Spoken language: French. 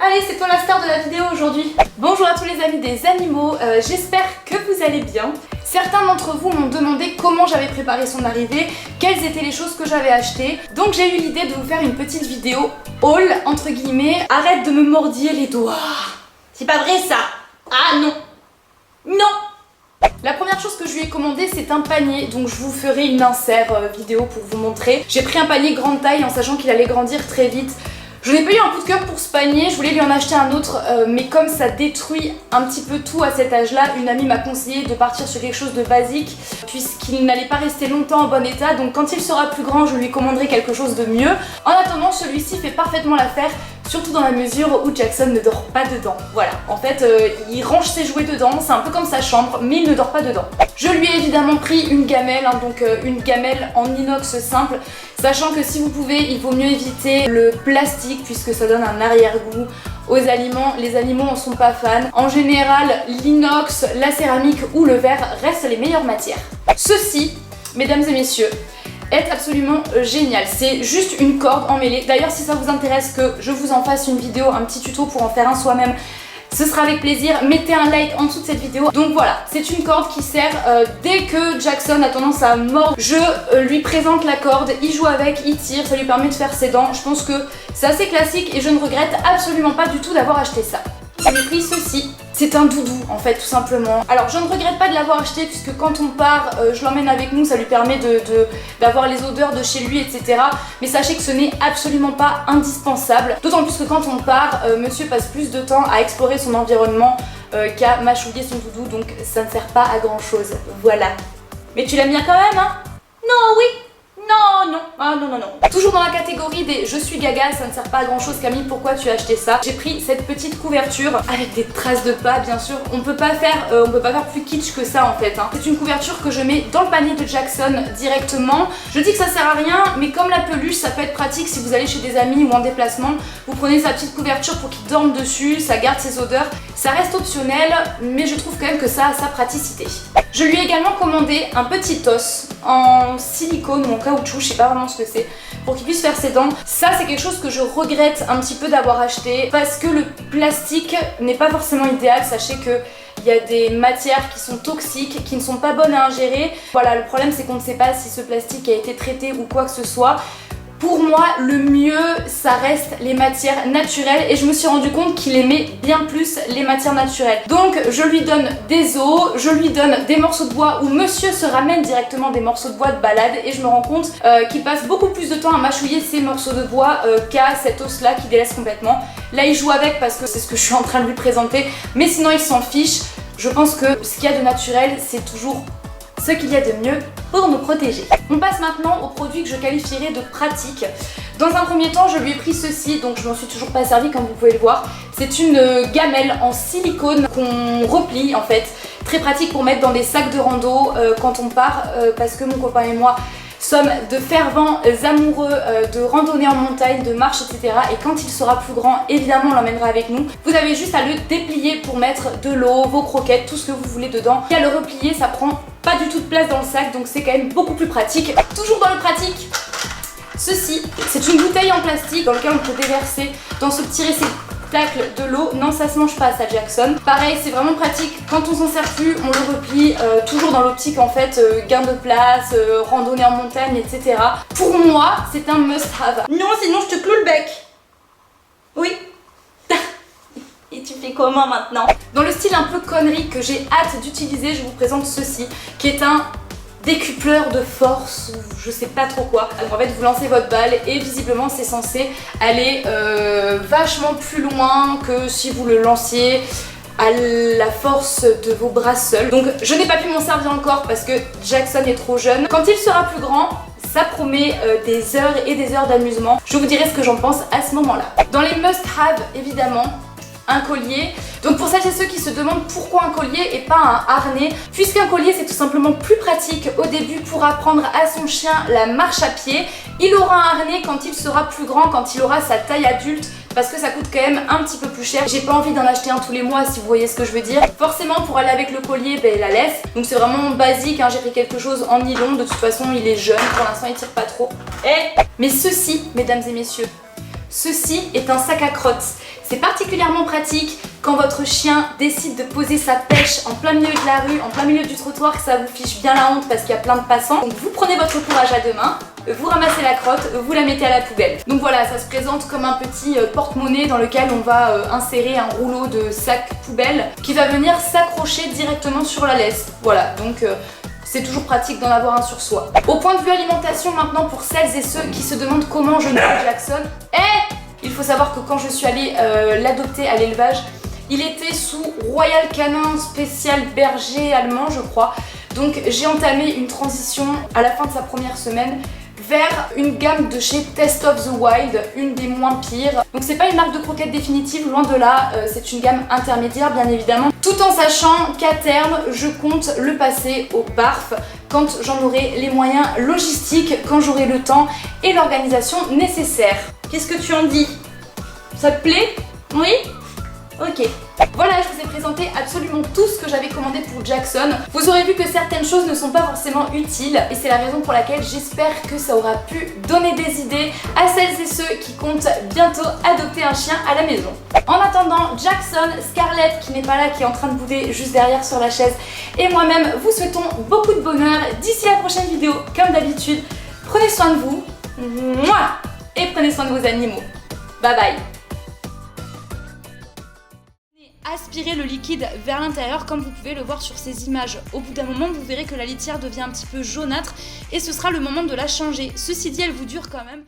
Allez, c'est toi la star de la vidéo aujourd'hui. Bonjour à tous les amis des animaux, j'espère que vous allez bien. Certains d'entre vous m'ont demandé comment j'avais préparé son arrivée, quelles étaient les choses que j'avais achetées. Donc j'ai eu l'idée de vous faire une petite vidéo haul entre guillemets. Arrête de me mordiller les doigts. C'est pas vrai ça. Ah non. Non. La première chose que je lui ai commandé, c'est un panier, donc je vous ferai une insert vidéo pour vous montrer. J'ai pris un panier grande taille en sachant qu'il allait grandir très vite. Je n'ai pas eu un coup de cœur pour ce panier, je voulais lui en acheter un autre, mais comme ça détruit un petit peu tout à cet âge-là, une amie m'a conseillé de partir sur quelque chose de basique, puisqu'il n'allait pas rester longtemps en bon état, donc quand il sera plus grand, je lui commanderai quelque chose de mieux. En attendant, celui-ci fait parfaitement l'affaire, surtout dans la mesure où Jackson ne dort pas dedans. Voilà, en fait, il range ses jouets dedans, c'est un peu comme sa chambre, mais il ne dort pas dedans. Je lui ai évidemment pris une gamelle, donc une gamelle en inox simple, sachant que si vous pouvez, il vaut mieux éviter le plastique puisque ça donne un arrière-goût aux aliments. Les animaux en sont pas fans. En général, l'inox, la céramique ou le verre restent les meilleures matières. Ceci, mesdames et messieurs, est absolument génial. C'est juste une corde emmêlée. D'ailleurs, si ça vous intéresse que je vous en fasse une vidéo, un petit tuto pour en faire un soi-même, ce sera avec plaisir. Mettez un like en dessous de cette vidéo. Donc voilà, c'est une corde qui sert dès que Jackson a tendance à mordre. Je lui présente la corde, il joue avec, il tire, ça lui permet de faire ses dents. Je pense que c'est assez classique et je ne regrette absolument pas du tout d'avoir acheté ça. J'ai pris ceci. C'est un doudou en fait, tout simplement. Alors je ne regrette pas de l'avoir acheté puisque quand on part, je l'emmène avec nous, ça lui permet d'avoir les odeurs de chez lui, etc. Mais sachez que ce n'est absolument pas indispensable. D'autant plus que quand on part, monsieur passe plus de temps à explorer son environnement qu'à mâchouiller son doudou, donc ça ne sert pas à grand chose. Voilà. Mais tu l'aimes bien quand même, hein? Non, oui. Non, non, ah non, non, non. Toujours dans la catégorie des je suis gaga, ça ne sert pas à grand chose. Camille, pourquoi tu as acheté ça? J'ai pris cette petite couverture avec des traces de pas, bien sûr. On peut pas faire plus kitsch que ça en fait, hein. C'est une couverture que je mets dans le panier de Jackson directement. Je dis que ça sert à rien, mais comme la peluche, ça peut être pratique si vous allez chez des amis ou en déplacement. Vous prenez sa petite couverture pour qu'il dorme dessus, ça garde ses odeurs. Ça reste optionnel, mais je trouve quand même que ça a sa praticité. Je lui ai également commandé un petit os en silicone ou en caoutchouc, je sais pas vraiment ce que c'est, pour qu'il puisse faire ses dents. Ça, c'est quelque chose que je regrette un petit peu d'avoir acheté parce que le plastique n'est pas forcément idéal. Sachez que il y a des matières qui sont toxiques, qui ne sont pas bonnes à ingérer. Voilà, le problème c'est qu'on ne sait pas si ce plastique a été traité ou quoi que ce soit. Pour moi, le mieux, ça reste les matières naturelles et je me suis rendu compte qu'il aimait bien plus les matières naturelles. Donc, je lui donne des os, je lui donne des morceaux de bois où monsieur se ramène directement des morceaux de bois de balade et je me rends compte qu'il passe beaucoup plus de temps à mâchouiller ces morceaux de bois qu'à cet os-là qui délaisse complètement. Là, il joue avec parce que c'est ce que je suis en train de lui présenter, mais sinon, il s'en fiche. Je pense que ce qu'il y a de naturel, c'est toujours ce qu'il y a de mieux pour nous protéger. On passe maintenant aux produits que je qualifierais de pratiques. Dans un premier temps, je lui ai pris ceci, donc je m'en suis toujours pas servi comme vous pouvez le voir. C'est une gamelle en silicone qu'on replie en fait. Très pratique pour mettre dans des sacs de rando quand on part parce que mon copain et moi sommes de fervents amoureux de randonnée en montagne, de marche, etc. Et quand il sera plus grand, évidemment, on l'emmènera avec nous. Vous avez juste à le déplier pour mettre de l'eau, vos croquettes, tout ce que vous voulez dedans. Et à le replier, ça prend pas du tout de place dans le sac, donc c'est quand même beaucoup plus pratique. Toujours dans le pratique, ceci, c'est une bouteille en plastique dans laquelle on peut déverser dans ce petit réceptacle de l'eau. Non, ça se mange pas ça, Jackson. Pareil, c'est vraiment pratique. Quand on s'en sert plus, on le replie, toujours dans l'optique en fait, gain de place, randonnée en montagne, etc. Pour moi, c'est un must-have. Non, sinon je te cloue le bec. Oui. Et tu fais comment maintenant? Dans le style un peu connerie que j'ai hâte d'utiliser, je vous présente ceci, qui est un décupleur de force ou je sais pas trop quoi. Alors en fait vous lancez votre balle et visiblement c'est censé aller vachement plus loin que si vous le lanciez à la force de vos bras seuls. Donc je n'ai pas pu m'en servir encore parce que Jackson est trop jeune. Quand il sera plus grand, ça promet des heures et des heures d'amusement. Je vous dirai ce que j'en pense à ce moment-là. Dans les must-have évidemment, un collier. Donc pour celles et ceux qui se demandent pourquoi un collier et pas un harnais, puisqu'un collier c'est tout simplement plus pratique au début pour apprendre à son chien la marche à pied. Il aura un harnais quand il sera plus grand, quand il aura sa taille adulte, parce que ça coûte quand même un petit peu plus cher. J'ai pas envie d'en acheter un tous les mois si vous voyez ce que je veux dire. Forcément pour aller avec le collier, la laisse. Donc c'est vraiment basique, hein. J'ai pris quelque chose en nylon, de toute façon il est jeune, pour l'instant il tire pas trop. Mais ceci, mesdames et messieurs, ceci est un sac à crottes. C'est particulièrement pratique quand votre chien décide de poser sa pêche en plein milieu de la rue, en plein milieu du trottoir, que ça vous fiche bien la honte parce qu'il y a plein de passants. Donc vous prenez votre courage à deux mains, vous ramassez la crotte, vous la mettez à la poubelle. Donc voilà, ça se présente comme un petit porte-monnaie dans lequel on va insérer un rouleau de sac poubelle qui va venir s'accrocher directement sur la laisse. Voilà, donc c'est toujours pratique d'en avoir un sur soi. Au point de vue alimentation maintenant, pour celles et ceux qui se demandent comment je nourris Jackson, il faut savoir que quand je suis allée l'adopter à l'élevage, il était sous Royal Canin spécial berger allemand, je crois. Donc j'ai entamé une transition à la fin de sa première semaine vers une gamme de chez Taste of the Wild, une des moins pires. Donc c'est pas une marque de croquettes définitive, loin de là, c'est une gamme intermédiaire bien évidemment, tout en sachant qu'à terme je compte le passer au barf quand j'en aurai les moyens logistiques, quand j'aurai le temps et l'organisation nécessaire. Qu'est-ce que tu en dis? Ça te plaît? Oui? Ok. Voilà, je vous ai présenté absolument tout ce que j'avais commandé pour Jackson. Vous aurez vu que certaines choses ne sont pas forcément utiles et c'est la raison pour laquelle j'espère que ça aura pu donner des idées à celles et ceux qui comptent bientôt adopter un chien à la maison. En attendant, Jackson, Scarlett qui n'est pas là, qui est en train de bouder juste derrière sur la chaise, et moi-même vous souhaitons beaucoup de bonheur d'ici la prochaine vidéo. Comme d'habitude, prenez soin de vous et prenez soin de vos animaux. Bye bye. Aspirer le liquide vers l'intérieur comme vous pouvez le voir sur ces images. Au bout d'un moment, vous verrez que la litière devient un petit peu jaunâtre et ce sera le moment de la changer. Ceci dit, elle vous dure quand même.